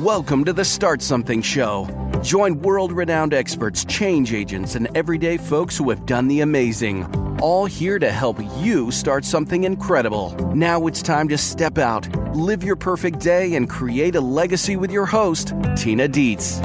Welcome to the Start Something Show. Join world-renowned experts, change agents, and everyday folks who have done the amazing. All here to help you start something incredible. Now it's time to step out, live your perfect day, and create a legacy with your host, Tina Dietz.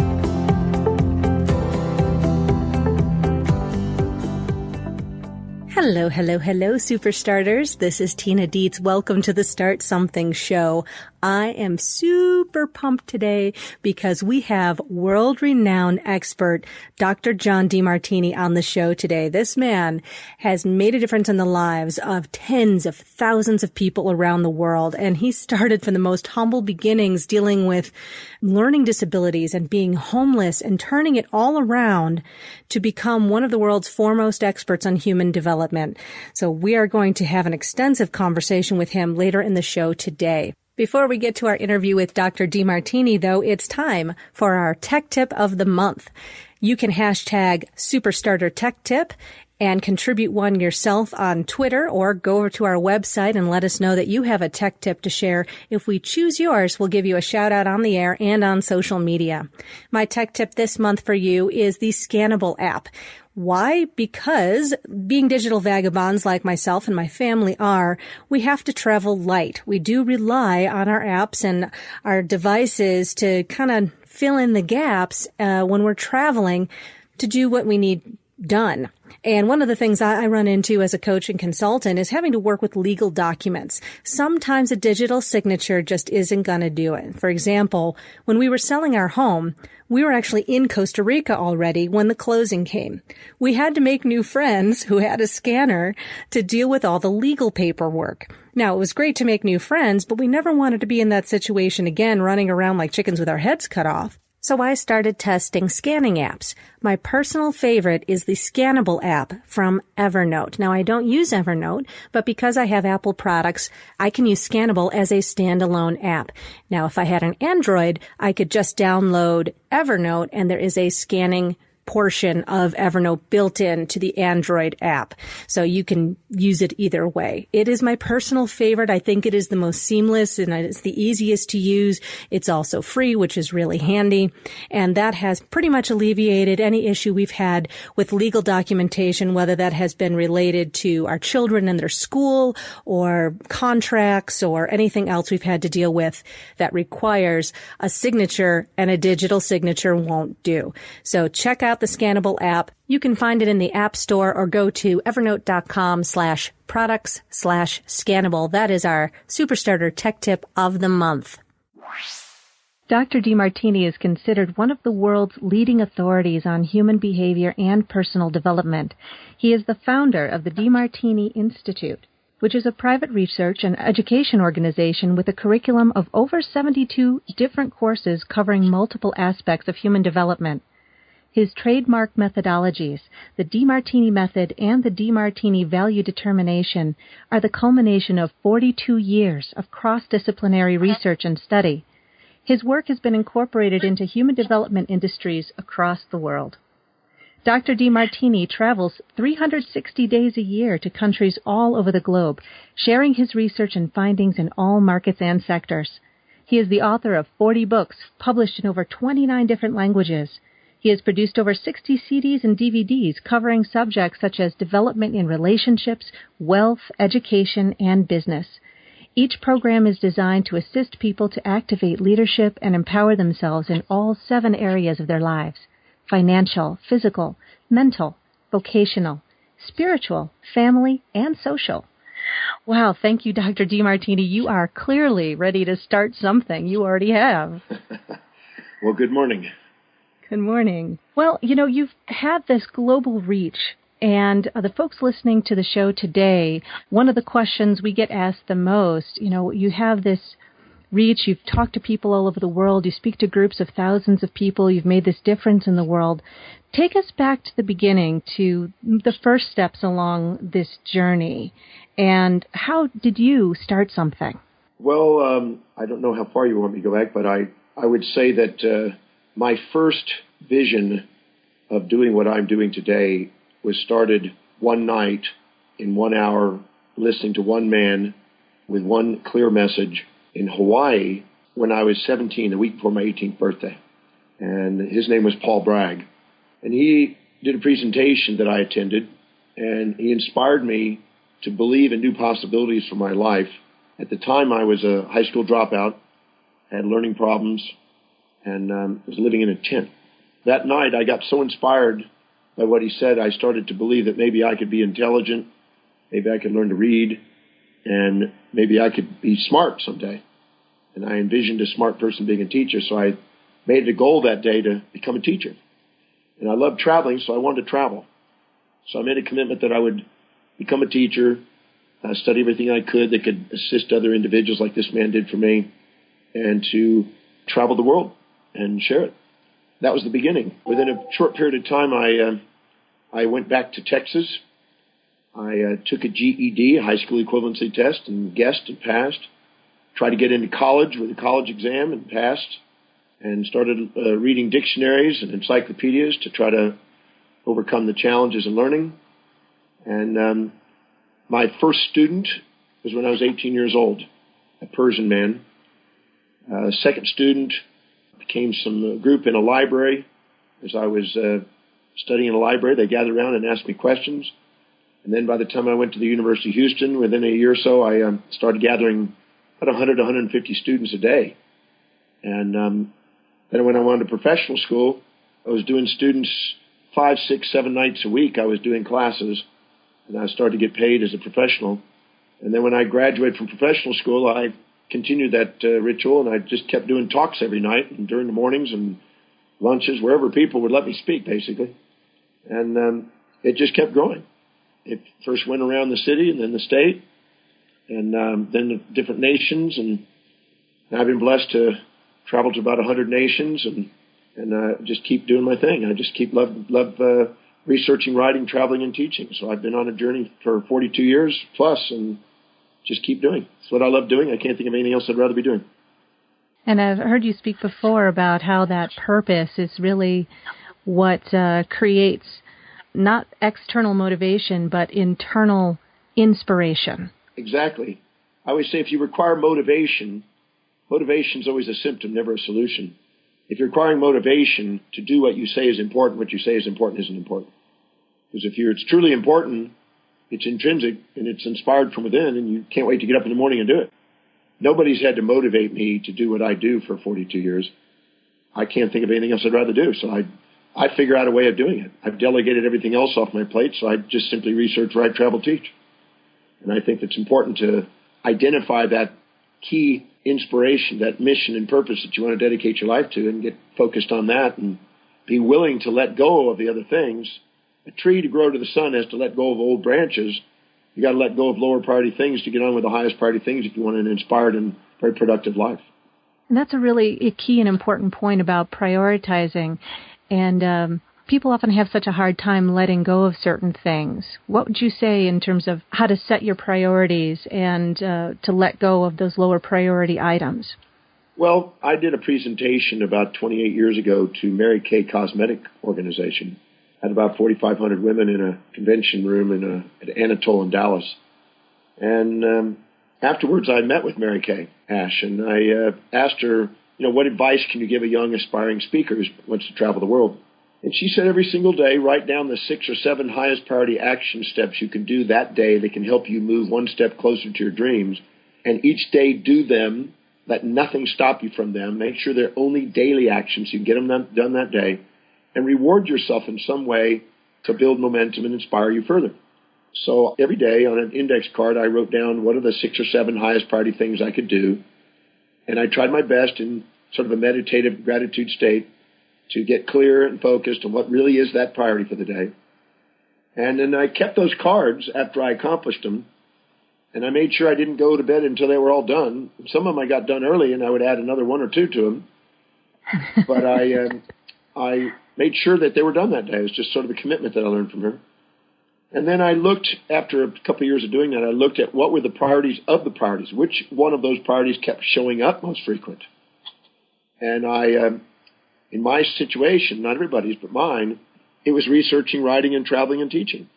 Hello, superstarters. This is Tina Dietz. Welcome to the Start Something Show. I am super pumped today because we have world-renowned expert Dr. John Demartini on the show today. This man has made a difference in the lives of tens of thousands of people around the world, and he started from the most humble beginnings dealing with learning disabilities and being homeless and turning it all around to become one of the world's foremost experts on human development. So we are going to have an extensive conversation with him later in the show today. Before we get to our interview with Dr. Demartini, though, it's time for our Tech Tip of the Month. You can hashtag Superstarter Tech Tip and contribute one yourself on Twitter, or go over to our website and let us know that you have a tech tip to share. If we choose yours, we'll give you a shout out on the air and on social media. My tech tip this month for you is the Scannable app. Why? Because being digital vagabonds like myself and my family are, we have to travel light. We do rely on our apps and our devices to kind of fill in the gaps when we're traveling to do what we need done. And one of the things I run into as a coach and consultant is having to work with legal documents. Sometimes a digital signature just isn't going to do it. For example, when we were selling our home, we were actually in Costa Rica already when the closing came. We had to make new friends who had a scanner to deal with all the legal paperwork. Now, it was great to make new friends, but we never wanted to be in that situation again, running around like chickens with our heads cut off. So I started testing scanning apps. My personal favorite is the Scannable app from Evernote. Now, I don't use Evernote, but because I have Apple products, I can use Scannable as a standalone app. Now, if I had an Android, I could just download Evernote, and there is a scanning portion of Evernote built in to the Android app. So you can use it either way. It is my personal favorite. I think it is the most seamless and it's the easiest to use. It's also free, which is really handy. And that has pretty much alleviated any issue we've had with legal documentation, whether that has been related to our children and their school or contracts or anything else we've had to deal with that requires a signature, and a digital signature won't do. So check out the Scannable app. You can find it in the App Store or go to evernote.com/products/scannable. That is our Superstarter Tech Tip of the Month. Dr. Demartini is considered one of the world's leading authorities on human behavior and personal development. He is the founder of the Demartini Institute, which is a private research and education organization with a curriculum of over 72 different courses covering multiple aspects of human development. His trademark methodologies, the Demartini method and the Demartini value determination, are the culmination of 42 years of cross-disciplinary research and study. His work has been incorporated into human development industries across the world. Dr. Demartini travels 360 days a year to countries all over the globe, sharing his research and findings in all markets and sectors. He is the author of 40 books published in over 29 different languages. He has produced over 60 CDs and DVDs covering subjects such as development in relationships, wealth, education, and business. Each program is designed to assist people to activate leadership and empower themselves in all 7 areas of their lives: financial, physical, mental, vocational, spiritual, family, and social. Wow, thank you, Dr. Demartini. You are clearly ready to start something. You already have. Well, good morning. Good morning. Well, you've had this global reach, and the folks listening to the show today, one of the questions we get asked the most, you have this reach, you've talked to people all over the world, you speak to groups of thousands of people, you've made this difference in the world. Take us back to the beginning, to the first steps along this journey, and how did you start something? Well, I don't know how far you want me to go back, but I would say that my first vision of doing what I'm doing today was started one night in 1 hour, listening to one man with one clear message in Hawaii, when I was 17, the week before my 18th birthday. And his name was Paul Bragg. And he did a presentation that I attended, and he inspired me to believe in new possibilities for my life. At the time, I was a high school dropout, had learning problems, and was living in a tent. That night, I got so inspired by what he said, I started to believe that maybe I could be intelligent, maybe I could learn to read, and maybe I could be smart someday. And I envisioned a smart person being a teacher, so I made it a goal that day to become a teacher. And I loved traveling, so I wanted to travel. So I made a commitment that I would become a teacher, study everything I could that could assist other individuals like this man did for me, and to travel the world and share it. That was the beginning. Within a short period of time, I went back to Texas. I took a GED, a high school equivalency test, and guessed and passed. Tried to get into college with a college exam and passed, and started reading dictionaries and encyclopedias to try to overcome the challenges in learning. And my first student was when I was 18 years old, a Persian man. Second student became some group in a library. As I was studying in a library, they gathered around and asked me questions. And then by the time I went to the University of Houston, within a year or so, I started gathering about 100 to 150 students a day. And then when I went to professional school, I was doing students 5, 6, 7 nights a week. I was doing classes, and I started to get paid as a professional. And then when I graduated from professional school, I continued that ritual, and I just kept doing talks every night and during the mornings and lunches, wherever people would let me speak, basically. And it just kept growing. It first went around the city and then the state, and then the different nations. And I've been blessed to travel to about 100 nations and just keep doing my thing. I just keep love researching, writing, traveling, and teaching. So I've been on a journey for 42 years plus, and just keep doing. It's what I love doing. I can't think of anything else I'd rather be doing. And I've heard you speak before about how that purpose is really what creates not external motivation, but internal inspiration. Exactly. I always say if you require motivation, motivation is always a symptom, never a solution. If you're requiring motivation to do what you say is important, what you say is important isn't important. Because if it's truly important, it's intrinsic and it's inspired from within, and you can't wait to get up in the morning and do it. Nobody's had to motivate me to do what I do for 42 years. I can't think of anything else I'd rather do, so I figure out a way of doing it. I've delegated everything else off my plate, so I just simply research, write, travel, teach. And I think it's important to identify that key inspiration, that mission and purpose that you want to dedicate your life to, and get focused on that and be willing to let go of the other things. A tree to grow to the sun has to let go of old branches. You got to let go of lower priority things to get on with the highest priority things if you want an inspired and very productive life. And that's a key and important point about prioritizing. And people often have such a hard time letting go of certain things. What would you say in terms of how to set your priorities and to let go of those lower priority items? Well, I did a presentation about 28 years ago to Mary Kay Cosmetic Organization. I had about 4,500 women in a convention room at Anatole in Dallas. And afterwards, I met with Mary Kay Ash, and I asked her, what advice can you give a young aspiring speaker who wants to travel the world? And she said every single day, write down the 6 or 7 highest priority action steps you can do that day that can help you move one step closer to your dreams. And each day do them. Let nothing stop you from them. Make sure they're only daily actions so you can get them done that day. And reward yourself in some way to build momentum and inspire you further. So every day on an index card, I wrote down what are the 6 or 7 highest priority things I could do. And I tried my best in sort of a meditative gratitude state to get clear and focused on what really is that priority for the day. And then I kept those cards after I accomplished them, and I made sure I didn't go to bed until they were all done. Some of them I got done early, and I would add another 1 or 2 to them. But I made sure that they were done that day. It was just sort of a commitment that I learned from her. And then I looked, after a couple of years of doing that, I looked at what were the priorities of the priorities. Which one of those priorities kept showing up most frequent? And in my situation, not everybody's but mine, it was researching, writing, and traveling and teaching.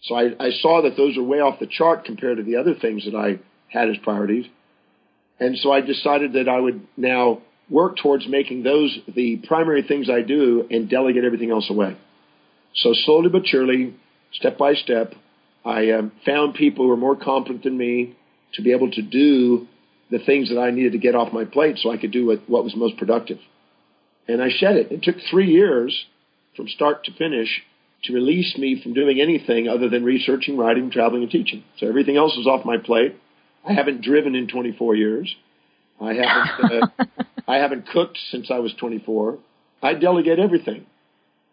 So I saw that those are way off the chart compared to the other things that I had as priorities. And so I decided that I would now work towards making those the primary things I do and delegate everything else away. So slowly but surely, step by step, I found people who were more competent than me to be able to do the things that I needed to get off my plate so I could do what was most productive. And I shed it. It took 3 years from start to finish to release me from doing anything other than researching, writing, traveling, and teaching. So everything else was off my plate. I haven't driven in 24 years. I haven't cooked since I was 24. I delegate everything.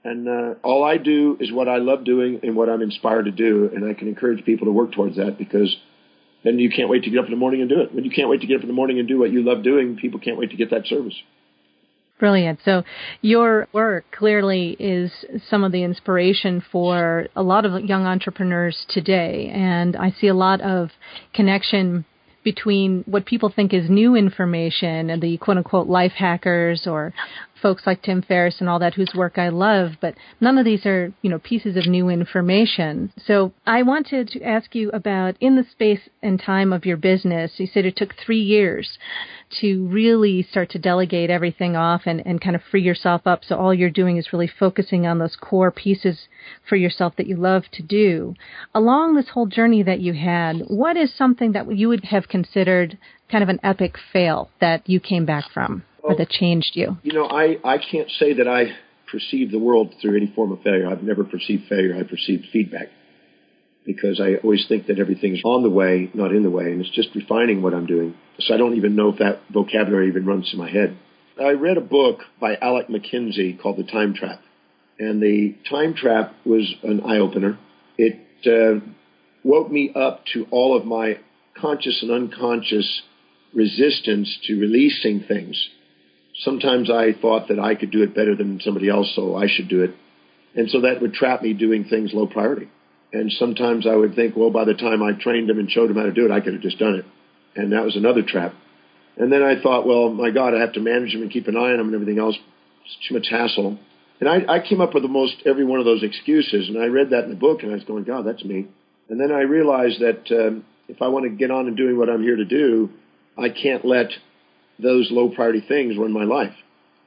And all I do is what I love doing and what I'm inspired to do. And I can encourage people to work towards that, because then you can't wait to get up in the morning and do it. When you can't wait to get up in the morning and do what you love doing, people can't wait to get that service. Brilliant. So your work clearly is some of the inspiration for a lot of young entrepreneurs today. And I see a lot of connection between what people think is new information and the quote-unquote life hackers or folks like Tim Ferriss and all that, whose work I love, but none of these are, pieces of new information. So I wanted to ask you about, in the space and time of your business, you said it took 3 years to really start to delegate everything off and kind of free yourself up. So all you're doing is really focusing on those core pieces for yourself that you love to do. Along this whole journey that you had, what is something that you would have considered kind of an epic fail that you came back from or that changed you? I can't say that I perceive the world through any form of failure. I've never perceived failure. I perceived feedback, because I always think that everything's on the way, not in the way, and it's just refining what I'm doing. So I don't even know if that vocabulary even runs through my head. I read a book by Alec McKinsey called The Time Trap, and the Time Trap was an eye-opener. It woke me up to all of my conscious and unconscious resistance to releasing things. Sometimes I thought that I could do it better than somebody else, so I should do it. And so that would trap me doing things low priority. And sometimes I would think, well, by the time I trained them and showed them how to do it, I could have just done it. And that was another trap. And then I thought, well, my God, I have to manage them and keep an eye on them and everything else. It's too much hassle. And I came up with almost every one of those excuses. And I read that in the book, and I was going, God, that's me. And then I realized that if I want to get on and doing what I'm here to do, I can't let those low priority things run my life.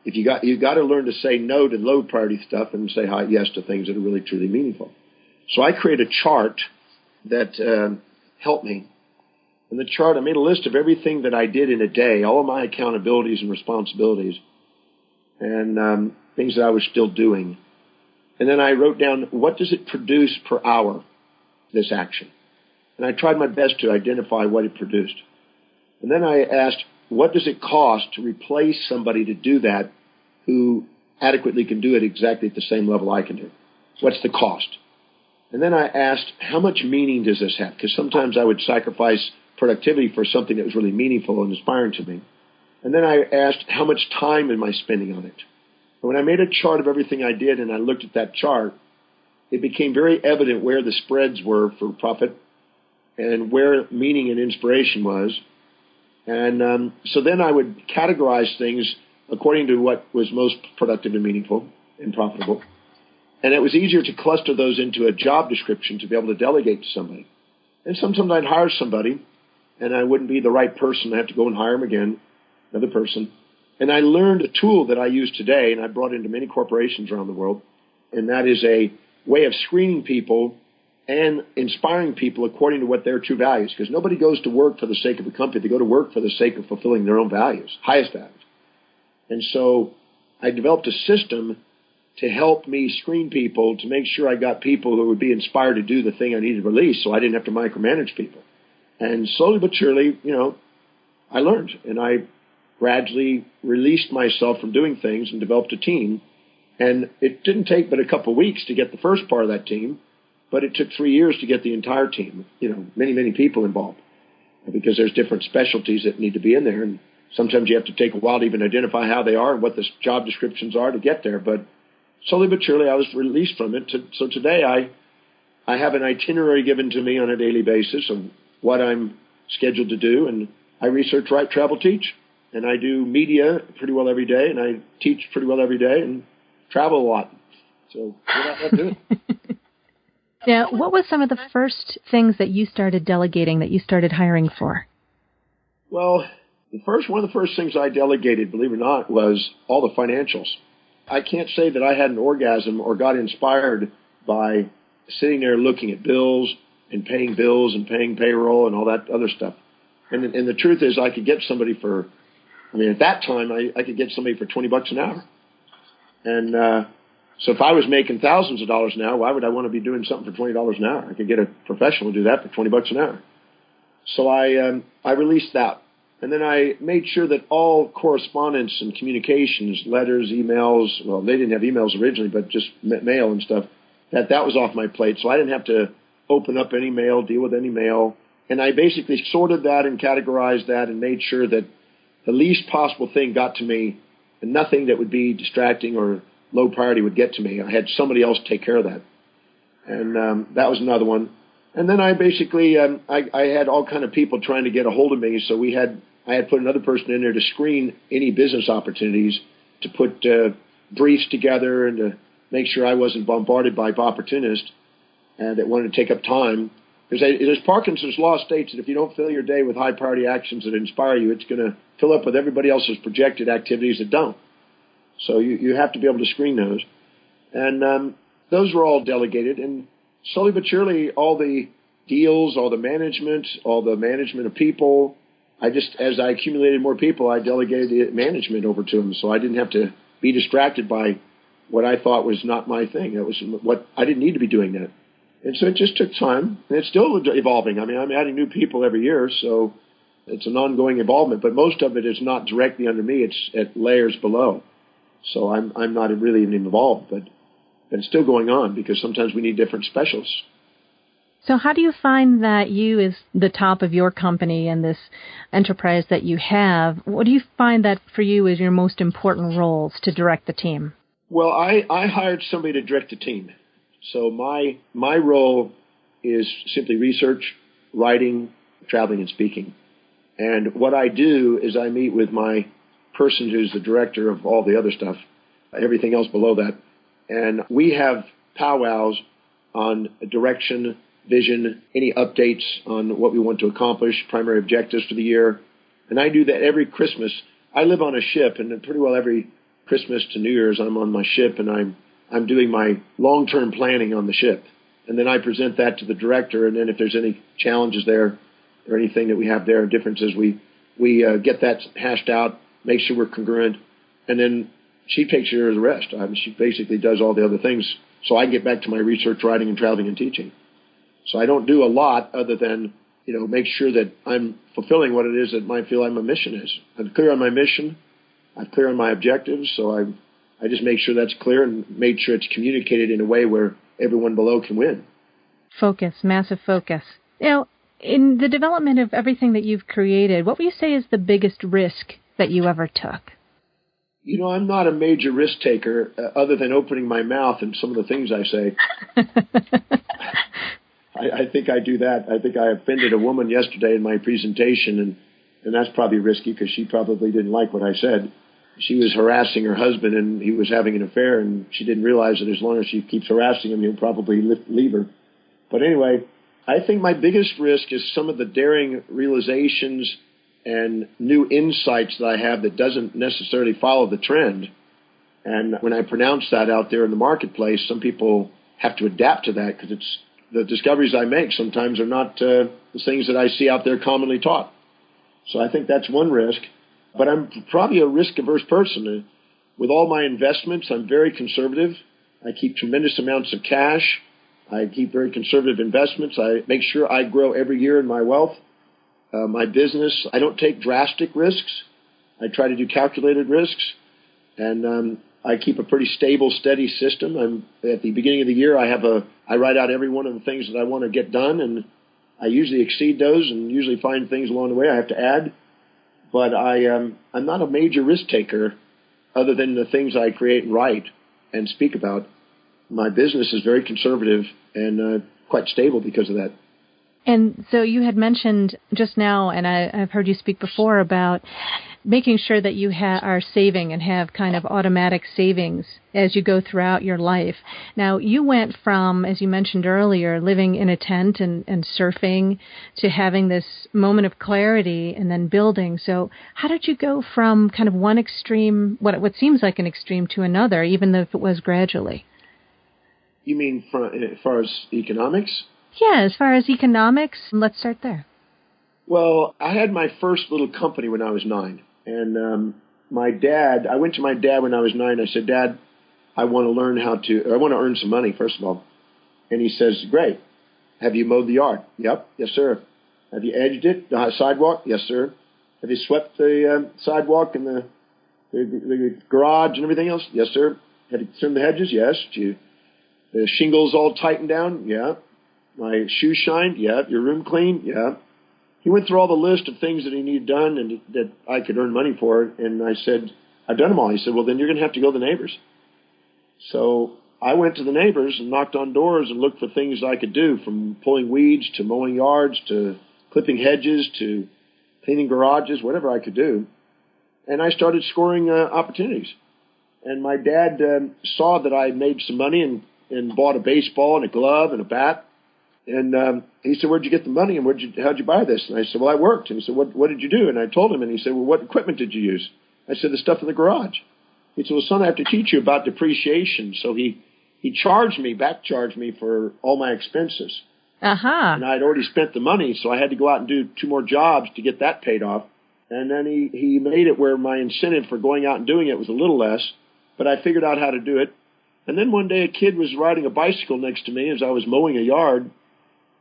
You've got to learn to say no to low priority stuff and say yes to things that are really truly meaningful. So I created a chart that helped me. In the chart, I made a list of everything that I did in a day, all of my accountabilities and responsibilities, and things that I was still doing. And then I wrote down, what does it produce per hour, this action? And I tried my best to identify what it produced. And then I asked, what does it cost to replace somebody to do that who adequately can do it exactly at the same level I can do? What's the cost? And then I asked, how much meaning does this have? Because sometimes I would sacrifice productivity for something that was really meaningful and inspiring to me. And then I asked, how much time am I spending on it? And when I made a chart of everything I did and I looked at that chart, it became very evident where the spreads were for profit and where meaning and inspiration was. And so then I would categorize things according to what was most productive and meaningful and profitable. And it was easier to cluster those into a job description to be able to delegate to somebody. And sometimes I'd hire somebody, and I wouldn't be the right person. I have to go and hire them again, another person. And I learned a tool that I use today, and I brought into many corporations around the world, and that is a way of screening people and inspiring people according to what their true values. Because nobody goes to work for the sake of a company. They go to work for the sake of fulfilling their own values, highest values. And so I developed a system to help me screen people, to make sure I got people who would be inspired to do the thing I needed to release, so I didn't have to micromanage people. And slowly but surely, I learned, and I gradually released myself from doing things and developed a team. And it didn't take but a couple of weeks to get the first part of that team, but it took 3 years to get the entire team, many, many people involved, because there's different specialties that need to be in there. And sometimes you have to take a while to even identify how they are and what the job descriptions are to get there. But slowly but surely, I was released from it. So today, I have an itinerary given to me on a daily basis of what I'm scheduled to do, and I research, write, travel, teach. And I do media pretty well every day, and I teach pretty well every day, and travel a lot. So what do it? Now, what was some of the first things that you started delegating, that you started hiring for? Well, One of the first things I delegated, believe it or not, was all the financials. I can't say that I had an orgasm or got inspired by sitting there looking at bills and paying payroll and all that other stuff. And the truth is, I could get somebody for, at that time, I could get somebody for $20 an hour. And so if I was making thousands of dollars an hour, why would I want to be doing something for $20 an hour? I could get a professional to do that for $20 an hour. So I released that. And then I made sure that all correspondence and communications, letters, emails, well, they didn't have emails originally, but just mail and stuff, that was off my plate. So I didn't have to open up any mail, deal with any mail. And I basically sorted that and categorized that and made sure that the least possible thing got to me and nothing that would be distracting or low priority would get to me. I had somebody else take care of that. And that was another one. And then I basically, I had all kind of people trying to get a hold of me. So I had put another person in there to screen any business opportunities, to put briefs together and to make sure I wasn't bombarded by opportunists and that wanted to take up time. Because as Parkinson's law states that if you don't fill your day with high priority actions that inspire you, it's going to fill up with everybody else's projected activities that don't. So you have to be able to screen those. And those were all delegated. And slowly but surely, all the deals, all the management of people, as I accumulated more people, I delegated the management over to them. So I didn't have to be distracted by what I thought was not my thing. That was what I didn't need to be doing that. And so it just took time, and it's still evolving. I'm adding new people every year, so it's an ongoing involvement. But most of it is not directly under me; it's at layers below. So I'm not really even involved, but it's still going on because sometimes we need different specialists. So how do you find that you, as the top of your company and this enterprise that you have, what do you find that for you is your most important roles to direct the team? Well, I hired somebody to direct the team. So my role is simply research, writing, traveling, and speaking. And what I do is I meet with my person who's the director of all the other stuff, everything else below that. And we have powwows on direction, vision, any updates on what we want to accomplish, primary objectives for the year. And I do that every Christmas. I live on a ship, and pretty well every Christmas to New Year's I'm on my ship, and I'm doing my long-term planning on the ship. And then I present that to the director, and then if there's any challenges there or anything that we have there, differences, we get that hashed out, make sure we're congruent, and then she takes care of the rest. She basically does all the other things. So I get back to my research, writing, and traveling and teaching. So I don't do a lot other than, make sure that I'm fulfilling what it is that I feel my mission is. I'm clear on my mission. I'm clear on my objectives. So I just make sure that's clear and make sure it's communicated in a way where everyone below can win. Focus, massive focus. In the development of everything that you've created, what would you say is the biggest risk that you ever took? I'm not a major risk taker other than opening my mouth and some of the things I say. I think I do that. I think I offended a woman yesterday in my presentation, and that's probably risky because she probably didn't like what I said. She was harassing her husband, and he was having an affair, and she didn't realize that as long as she keeps harassing him, he'll probably leave her. But anyway, I think my biggest risk is some of the daring realizations and new insights that I have that doesn't necessarily follow the trend. And when I pronounce that out there in the marketplace, some people have to adapt to that because it's the discoveries I make sometimes are not the things that I see out there commonly taught. So I think that's one risk. But I'm probably a risk-averse person. With all my investments, I'm very conservative. I keep tremendous amounts of cash. I keep very conservative investments. I make sure I grow every year in my wealth. My business, I don't take drastic risks. I try to do calculated risks. And I keep a pretty stable, steady system. At the beginning of the year, I write out every one of the things that I want to get done, and I usually exceed those and usually find things along the way I have to add. But I'm not a major risk taker other than the things I create and write and speak about. My business is very conservative and quite stable because of that. And so you had mentioned just now, and I've heard you speak before about making sure that you are saving and have kind of automatic savings as you go throughout your life. Now, you went from, as you mentioned earlier, living in a tent and surfing to having this moment of clarity and then building. So how did you go from kind of one extreme, what seems like an extreme, to another, even if it was gradually? You mean as far as economics? Yeah, as far as economics, let's start there. Well, I had my first little company when I was 9. And I went to my dad when I was 9. I said, Dad, I want to earn some money, first of all. And he says, great. Have you mowed the yard? Yep. Yes, sir. Have you edged it, the sidewalk? Yes, sir. Have you swept the sidewalk and the garage and everything else? Yes, sir. Have you trimmed the hedges? Yes. The shingles all tightened down? Yeah. My shoes shined? Yeah. Your room clean? Yeah. He went through all the list of things that he needed done and that I could earn money for. And I said, I've done them all. He said, well, then you're going to have to go to the neighbors. So I went to the neighbors and knocked on doors and looked for things I could do, from pulling weeds to mowing yards to clipping hedges to cleaning garages, whatever I could do. And I started scoring opportunities. And my dad saw that I made some money and bought a baseball and a glove and a bat. And he said, where'd you get the money and how'd you buy this? And I said, well, I worked. And he said, what did you do? And I told him, and he said, well, what equipment did you use? I said, the stuff in the garage. He said, well, son, I have to teach you about depreciation. So he back charged me for all my expenses. Uh-huh. And I had already spent the money, so I had to go out and do 2 more jobs to get that paid off. And then he made it where my incentive for going out and doing it was a little less, but I figured out how to do it. And then one day a kid was riding a bicycle next to me as I was mowing a yard.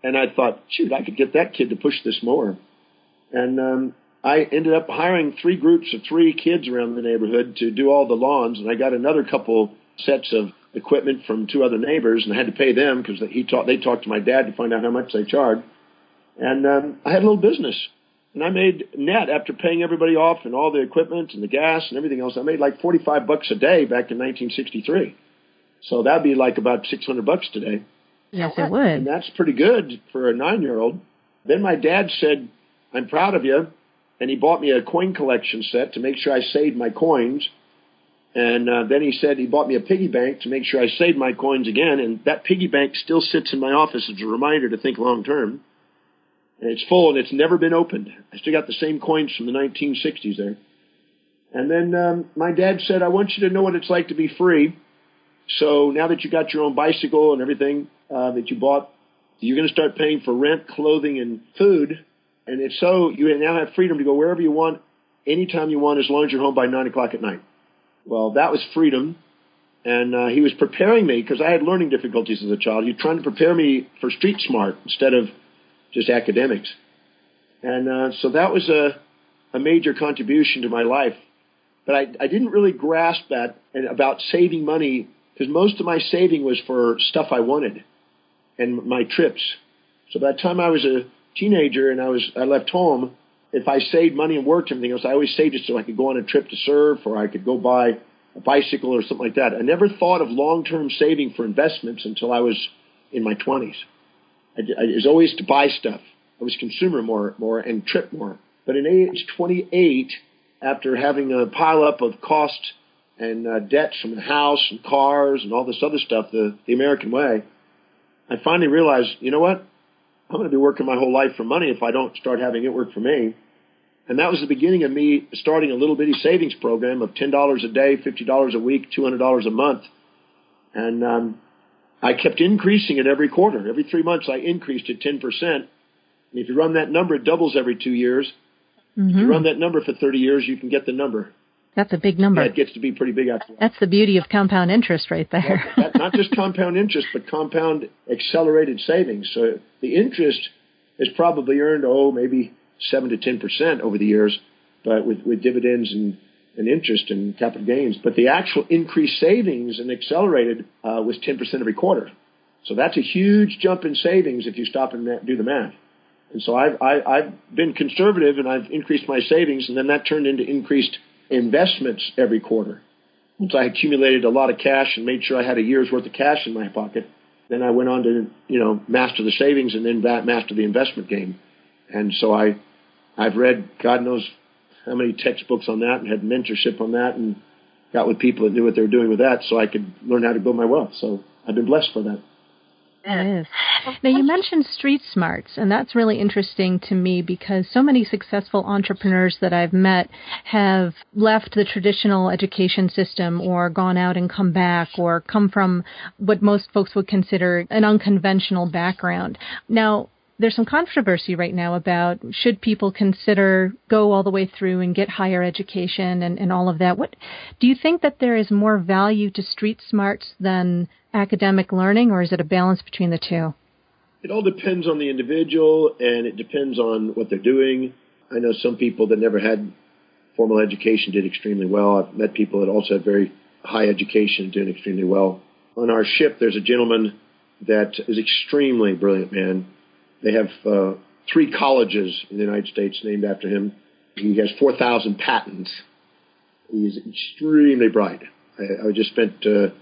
And I thought, shoot, I could get that kid to push this mower. And I ended up hiring 3 groups of 3 kids around the neighborhood to do all the lawns. And I got another couple sets of equipment from 2 other neighbors, and I had to pay them because they talked to my dad to find out how much they charged. And I had a little business. And I made net, after paying everybody off and all the equipment and the gas and everything else, I made like $45 a day back in 1963. So that'd be like about $600 today. Yes, it would. And that's pretty good for a 9-year-old. Then my dad said, I'm proud of you. And he bought me a coin collection set to make sure I saved my coins. And then he said he bought me a piggy bank to make sure I saved my coins again. And that piggy bank still sits in my office as a reminder to think long term. And it's full and it's never been opened. I still got the same coins from the 1960s there. And then my dad said, I want you to know what it's like to be free. So now that you got your own bicycle and everything that you bought, you're going to start paying for rent, clothing, and food. And if so, you now have freedom to go wherever you want, anytime you want, as long as you're home by 9 o'clock at night. Well, that was freedom. And he was preparing me, because I had learning difficulties as a child. He was trying to prepare me for street smart instead of just academics. And so that was a major contribution to my life. But I didn't really grasp that about saving money, because most of my saving was for stuff I wanted and my trips. So by the time I was a teenager and I left home, if I saved money and worked and everything else, I always saved it so I could go on a trip to surf, or I could go buy a bicycle or something like that. I never thought of long-term saving for investments until I was in my 20s. It was always to buy stuff. I was consumer more and trip more. But at age 28, after having a pile up of cost and debts from the house and cars and all this other stuff, the American way, I finally realized, you know what? I'm going to be working my whole life for money if I don't start having it work for me. And that was the beginning of me starting a little bitty savings program of $10 a day, $50 a week, $200 a month. And I kept increasing it every quarter. Every 3 months, I increased it 10%. And if you run that number, it doubles every 2 years. Mm-hmm. If you run that number for 30 years, you can get the number. That's a big number. Yeah, it gets to be pretty big after that. That's the beauty of compound interest right there. Not just compound interest, but compound accelerated savings. So the interest is probably earned, maybe 7 to 10% over the years, but with dividends and interest and capital gains. But the actual increased savings and accelerated was 10% every quarter. So that's a huge jump in savings if you stop and do the math. And so I've been conservative, and I've increased my savings, and then that turned into increased investments every quarter. Once I accumulated a lot of cash and made sure I had a year's worth of cash in my pocket, Then I went on to, master the savings and then master the investment game. And so I've read God knows how many textbooks on that and had mentorship on that and got with people that knew what they were doing with that so I could learn how to build my wealth. So I've been blessed for that. It is. Now, you mentioned street smarts, and that's really interesting to me because so many successful entrepreneurs that I've met have left the traditional education system or gone out and come back or come from what most folks would consider an unconventional background. Now, there's some controversy right now about should people consider go all the way through and get higher education and all of that. What do you think that there is more value to street smarts than academic learning, or is it a balance between the two? It all depends on the individual, and it depends on what they're doing. I know some people that never had formal education did extremely well. I've met people that also had very high education doing extremely well. On our ship, there's a gentleman that is extremely brilliant, man. They have 3 colleges in the United States named after him. He has 4,000 patents. He's extremely bright. I just spent the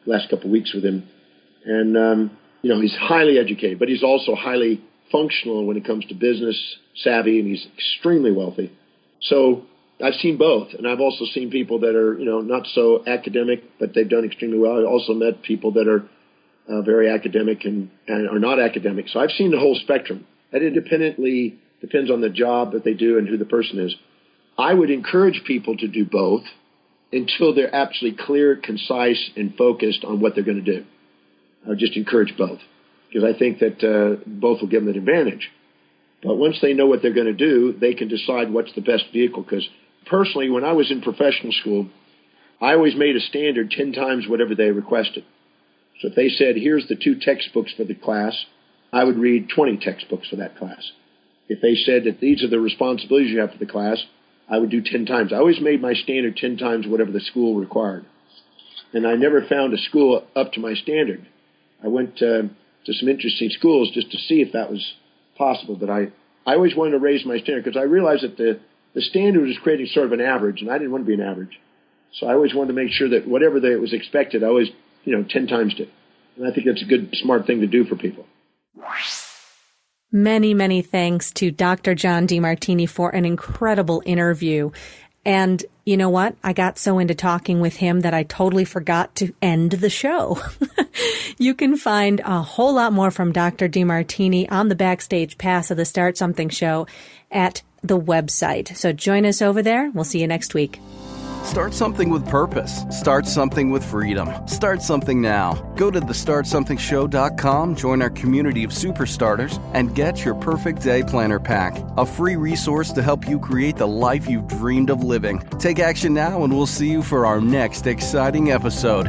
last couple of weeks with him. And, he's highly educated, but he's also highly functional when it comes to business savvy, and he's extremely wealthy. So I've seen both, and I've also seen people that are, not so academic, but they've done extremely well. I've also met people that are very academic and are not academic. So I've seen the whole spectrum. That independently depends on the job that they do and who the person is. I would encourage people to do both until they're absolutely clear, concise, and focused on what they're going to do. I would just encourage both because I think that both will give them an advantage. But once they know what they're going to do, they can decide what's the best vehicle. Because personally, when I was in professional school, I always made a standard 10 times whatever they requested. So if they said, here's the 2 textbooks for the class, I would read 20 textbooks for that class. If they said that these are the responsibilities you have for the class, I would do 10 times. I always made my standard 10 times whatever the school required. And I never found a school up to my standard. I went to some interesting schools just to see if that was possible. But I always wanted to raise my standard because I realized that the standard was creating sort of an average, and I didn't want to be an average. So I always wanted to make sure that whatever was expected, I always 10 times it. And I think that's a good, smart thing to do for people. Many, many thanks to Dr. John Demartini for an incredible interview. And you know what? I got so into talking with him that I totally forgot to end the show. You can find a whole lot more from Dr. Demartini on the Backstage Pass of the Start Something show at the website. So join us over there. We'll see you next week. Start something with purpose. Start something with freedom. Start something now. Go to thestartsomethingshow.com, join our community of superstarters, and get your perfect day planner pack, a free resource to help you create the life you've dreamed of living. Take action now, and we'll see you for our next exciting episode.